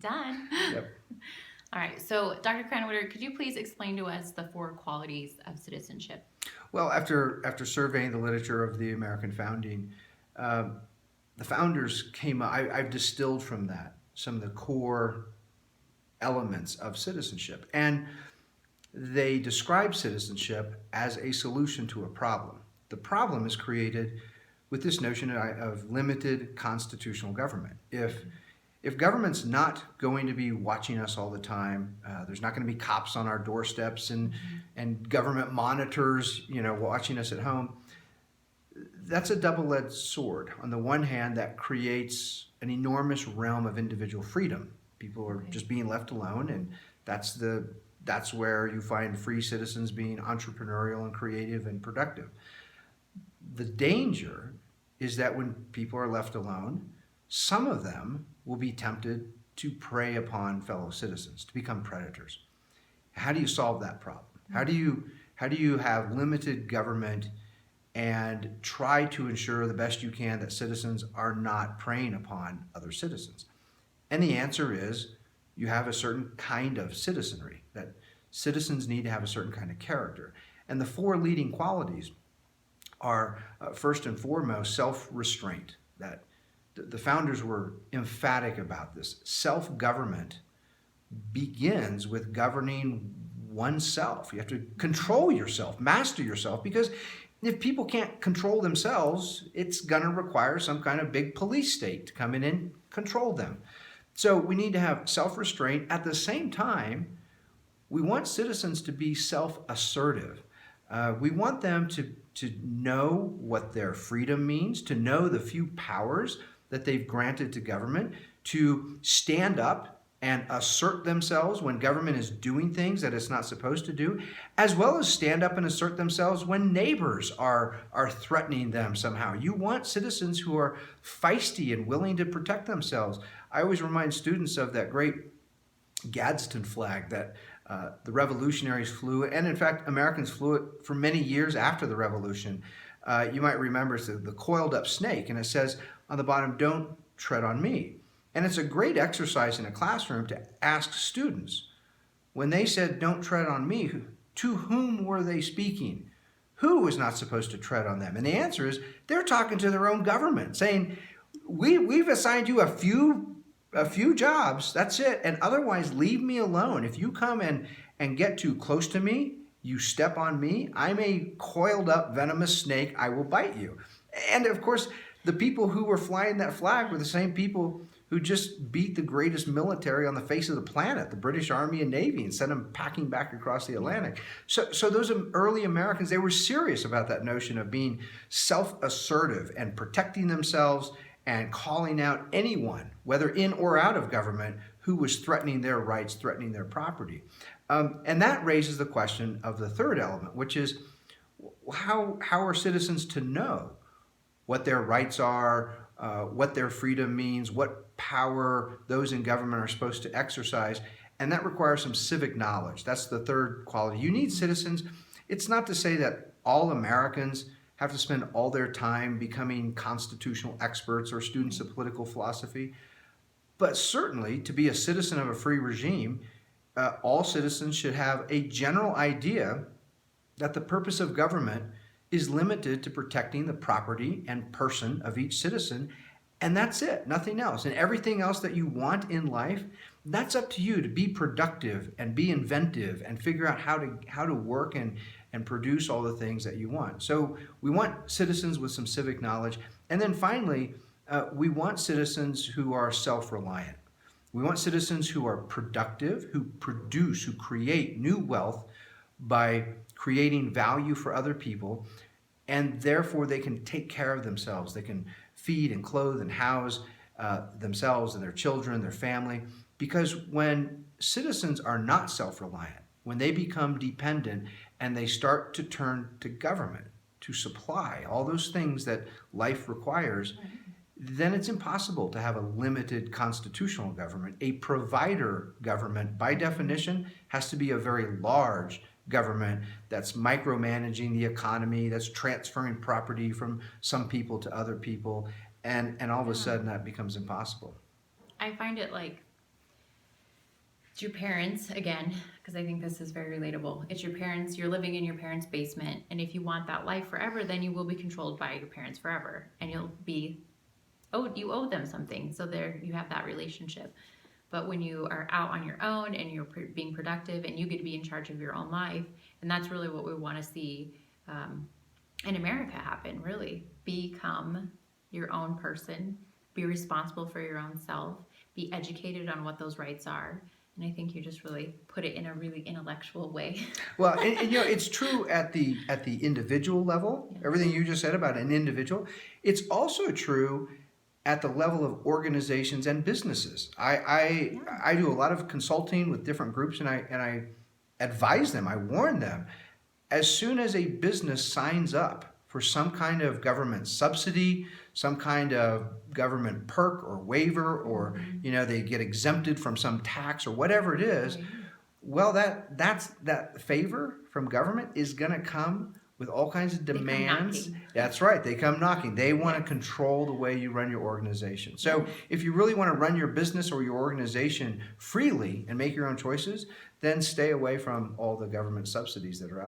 Done. Yep. All right. So, Dr. Krannwaitter, could you please explain to us the four qualities of citizenship? Well, after surveying the literature of the American founding, um, the founders came. I've distilled from that some of the core elements of citizenship, and they describe citizenship as a solution to a problem. The problem is created with this notion of limited constitutional government. If government's not going to be watching us all the time, there's not going to be cops on our doorsteps and government monitors, watching us at home. That's a double-edged sword. On the one hand, that creates an enormous realm of individual freedom. People are just being left alone, and that's where you find free citizens being entrepreneurial and creative and productive. The danger is that when people are left alone, some of them will be tempted to prey upon fellow citizens, to become predators. How do you solve that problem? How do you have limited government and try to ensure the best you can that citizens are not preying upon other citizens? And the answer is you have a certain kind of citizenry, that citizens need to have a certain kind of character. And the four leading qualities are first and foremost self-restraint. That the founders were emphatic about this. Self-government begins with governing oneself. You have to control yourself, master yourself, because if people can't control themselves, it's going to require some kind of big police state to come in and control them. So we need to have self-restraint. At the same time, we want citizens to be self-assertive. We want them to know what their freedom means, to know the few powers that they've granted to government, to stand up and assert themselves when government is doing things that it's not supposed to do, as well as stand up and assert themselves when neighbors are threatening them somehow. You want citizens who are feisty and willing to protect themselves. I always remind students of that great Gadsden flag that the revolutionaries flew, and in fact, Americans flew it for many years after the revolution. You might remember it's the coiled up snake, and it says on the bottom, "Don't tread on me." And it's a great exercise in a classroom to ask students, when they said, "Don't tread on me," to whom were they speaking? Who was not supposed to tread on them? And the answer is they're talking to their own government, saying, we've assigned you a few jobs, that's it, and otherwise leave me alone. If you come and get too close to me, you step on me, I'm a coiled up venomous snake, I will bite you. And of course, the people who were flying that flag were the same people who just beat the greatest military on the face of the planet, the British Army and Navy, and sent them packing back across the Atlantic. So those early Americans, they were serious about that notion of being self-assertive and protecting themselves and calling out anyone, whether in or out of government, who was threatening their rights, threatening their property. And that raises the question of the third element, which is how are citizens to know what their rights are, what their freedom means, what power those in government are supposed to exercise, and that requires some civic knowledge. That's the third quality. You need citizens. It's not to say that all Americans have to spend all their time becoming constitutional experts or students of political philosophy, but certainly to be a citizen of a free regime, all citizens should have a general idea that the purpose of government is limited to protecting the property and person of each citizen, and that's it, nothing else. And everything else that you want in life, that's up to you to be productive and be inventive and figure out how to work and produce all the things that you want. So we want citizens with some civic knowledge. And then finally, we want citizens who are self-reliant. We want citizens who are productive, who produce, who create new wealth by creating value for other people, and therefore they can take care of themselves. They can feed and clothe and house themselves and their children, their family. Because when citizens are not self-reliant, when they become dependent and they start to turn to government to supply all those things that life requires, then it's impossible to have a limited constitutional government. A provider government, by definition, has to be a very large government that's micromanaging the economy, that's transferring property from some people to other people, and all of a sudden that becomes impossible. I find it like It's your parents, again, because I think this is very relatable. It's your parents, you're living in your parents' basement, and if you want that life forever, then you will be controlled by your parents forever, and you owe them something, so there you have that relationship. But when you are out on your own and you're being productive and you get to be in charge of your own life, and that's really what we want to see in America happen, really. Become your own person, be responsible for your own self, be educated on what those rights are. And I think you just really put it in a really intellectual way. Well, and it's true at the individual level. Yes. Everything you just said about an individual, it's also true at the level of organizations and businesses. I do a lot of consulting with different groups, and I advise them. I warn them, as soon as a business signs up for some kind of government subsidy, some kind of government perk or waiver, or they get exempted from some tax or whatever it is, well, that favor from government is going to come with all kinds of demands. That's right. They come knocking. They want to control the way you run your organization. So if you really want to run your business or your organization freely and make your own choices, then stay away from all the government subsidies that are out.